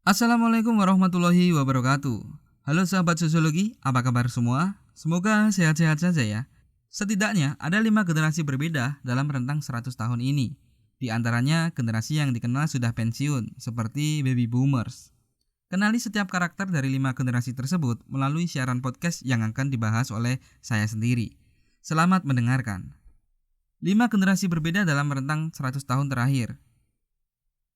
Assalamualaikum warahmatullahi wabarakatuh. Halo sahabat sosiologi, apa kabar semua? Semoga sehat-sehat saja ya. Setidaknya ada 5 generasi berbeda dalam rentang 100 tahun ini. Di antaranya generasi yang dikenal sudah pensiun, seperti baby boomers. Kenali setiap karakter dari 5 generasi tersebut melalui siaran podcast yang akan dibahas oleh saya sendiri. Selamat mendengarkan. 5 generasi berbeda dalam rentang 100 tahun terakhir.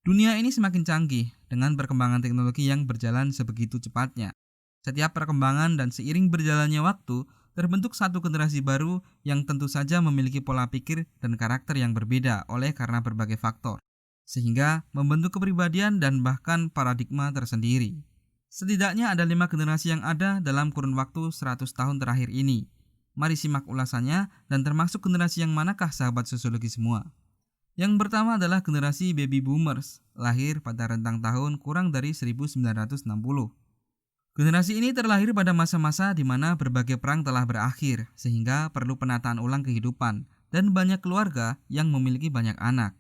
Dunia ini semakin canggih dengan perkembangan teknologi yang berjalan sebegitu cepatnya. Setiap perkembangan dan seiring berjalannya waktu, terbentuk satu generasi baru yang tentu saja memiliki pola pikir dan karakter yang berbeda oleh karena berbagai faktor, sehingga membentuk kepribadian dan bahkan paradigma tersendiri. Setidaknya ada 5 generasi yang ada dalam kurun waktu 100 tahun terakhir ini. Mari simak ulasannya dan termasuk generasi yang manakah sahabat sosiologi semua. Yang pertama adalah generasi baby boomers, lahir pada rentang tahun kurang dari 1960. Generasi ini terlahir pada masa-masa di mana berbagai perang telah berakhir, sehingga perlu penataan ulang kehidupan, dan banyak keluarga yang memiliki banyak anak.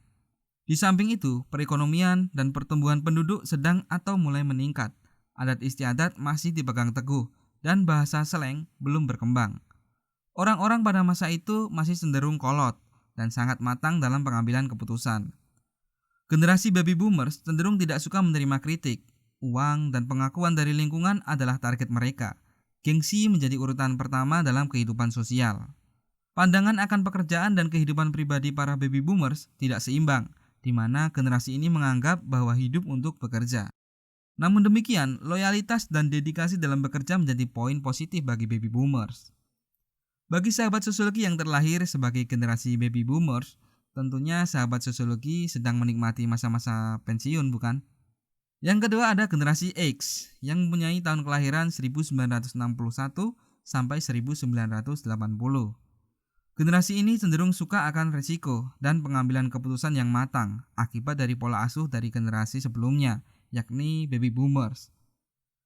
Di samping itu, perekonomian dan pertumbuhan penduduk sedang atau mulai meningkat. Adat istiadat masih dipegang teguh, dan bahasa slang belum berkembang. Orang-orang pada masa itu masih cenderung kolot dan sangat matang dalam pengambilan keputusan. Generasi baby boomers cenderung tidak suka menerima kritik. Uang dan pengakuan dari lingkungan adalah target mereka. Gengsi menjadi urutan pertama dalam kehidupan sosial. Pandangan akan pekerjaan dan kehidupan pribadi para baby boomers tidak seimbang, di mana generasi ini menganggap bahwa hidup untuk bekerja. Namun demikian, loyalitas dan dedikasi dalam bekerja menjadi poin positif bagi baby boomers. Bagi sahabat sosiologi yang terlahir sebagai generasi baby boomers, tentunya sahabat sosiologi sedang menikmati masa-masa pensiun, bukan? Yang kedua ada generasi X yang mempunyai tahun kelahiran 1961 sampai 1980. Generasi ini cenderung suka akan risiko dan pengambilan keputusan yang matang akibat dari pola asuh dari generasi sebelumnya, yakni baby boomers.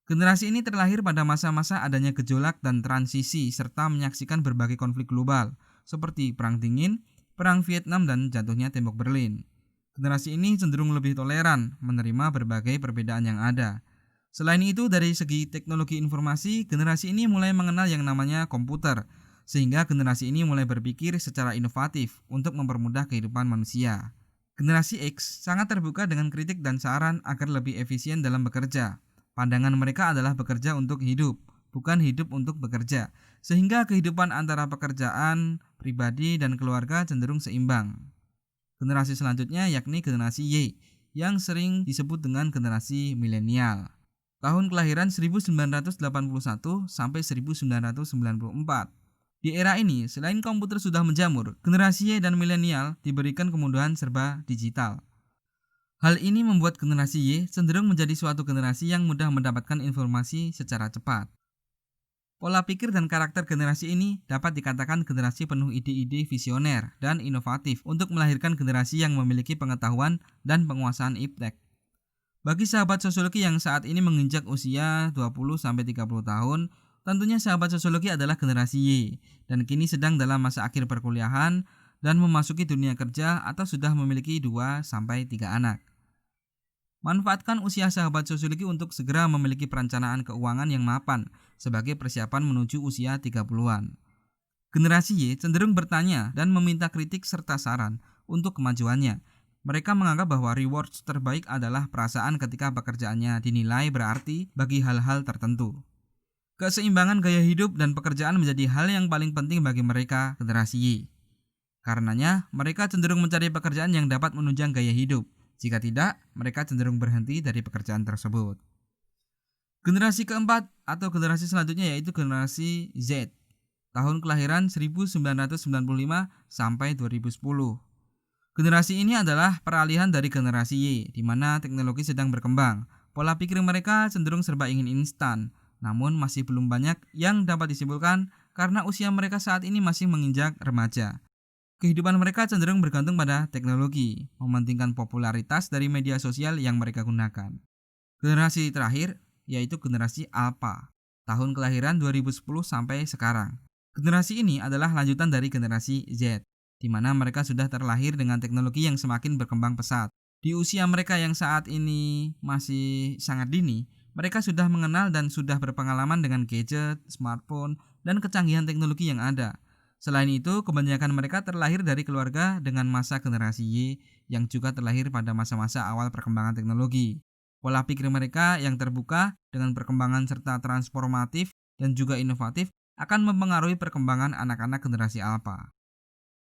Generasi ini terlahir pada masa-masa adanya gejolak dan transisi serta menyaksikan berbagai konflik global seperti Perang Dingin, Perang Vietnam, dan jatuhnya Tembok Berlin. Generasi ini cenderung lebih toleran menerima berbagai perbedaan yang ada. Selain itu, dari segi teknologi informasi, generasi ini mulai mengenal yang namanya komputer, sehingga generasi ini mulai berpikir secara inovatif untuk mempermudah kehidupan manusia. Generasi X sangat terbuka dengan kritik dan saran agar lebih efisien dalam bekerja. Pandangan mereka adalah bekerja untuk hidup, bukan hidup untuk bekerja, sehingga kehidupan antara pekerjaan, pribadi, dan keluarga cenderung seimbang. Generasi selanjutnya yakni generasi Y, yang sering disebut dengan generasi milenial. Tahun kelahiran 1981 sampai 1994. Di era ini, selain komputer sudah menjamur, generasi Y dan milenial diberikan kemudahan serba digital. Hal ini membuat generasi Y cenderung menjadi suatu generasi yang mudah mendapatkan informasi secara cepat. Pola pikir dan karakter generasi ini dapat dikatakan generasi penuh ide-ide visioner dan inovatif untuk melahirkan generasi yang memiliki pengetahuan dan penguasaan iptek. Bagi sahabat sosiologi yang saat ini menginjak usia 20-30 tahun, tentunya sahabat sosiologi adalah generasi Y dan kini sedang dalam masa akhir perkuliahan dan memasuki dunia kerja atau sudah memiliki 2-3 anak. Manfaatkan usia sahabat sosiologi untuk segera memiliki perencanaan keuangan yang mapan sebagai persiapan menuju usia 30-an. Generasi Y cenderung bertanya dan meminta kritik serta saran untuk kemajuannya. Mereka menganggap bahwa rewards terbaik adalah perasaan ketika pekerjaannya dinilai berarti bagi hal-hal tertentu. Keseimbangan gaya hidup dan pekerjaan menjadi hal yang paling penting bagi mereka, generasi Y. Karenanya, mereka cenderung mencari pekerjaan yang dapat menunjang gaya hidup. Jika tidak, mereka cenderung berhenti dari pekerjaan tersebut. Generasi keempat atau generasi selanjutnya yaitu generasi Z. Tahun kelahiran 1995 sampai 2010. Generasi ini adalah peralihan dari generasi Y, di mana teknologi sedang berkembang. Pola pikir mereka cenderung serba ingin instan, namun masih belum banyak yang dapat disimpulkan karena usia mereka saat ini masih menginjak remaja. Kehidupan mereka cenderung bergantung pada teknologi, mementingkan popularitas dari media sosial yang mereka gunakan. Generasi terakhir yaitu generasi Alpha, tahun kelahiran 2010 sampai sekarang. Generasi ini adalah lanjutan dari generasi Z, di mana mereka sudah terlahir dengan teknologi yang semakin berkembang pesat. Di usia mereka yang saat ini masih sangat dini, mereka sudah mengenal dan sudah berpengalaman dengan gadget, smartphone, dan kecanggihan teknologi yang ada. Selain itu, kebanyakan mereka terlahir dari keluarga dengan masa generasi Y yang juga terlahir pada masa-masa awal perkembangan teknologi. Pola pikir mereka yang terbuka dengan perkembangan serta transformatif dan juga inovatif akan mempengaruhi perkembangan anak-anak generasi alpha.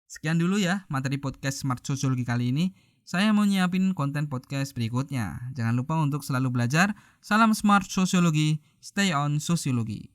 Sekian dulu ya materi podcast Smart Sociology kali ini. Saya mau nyiapin konten podcast berikutnya. Jangan lupa untuk selalu belajar. Salam Smart Sociology, stay on Sociology.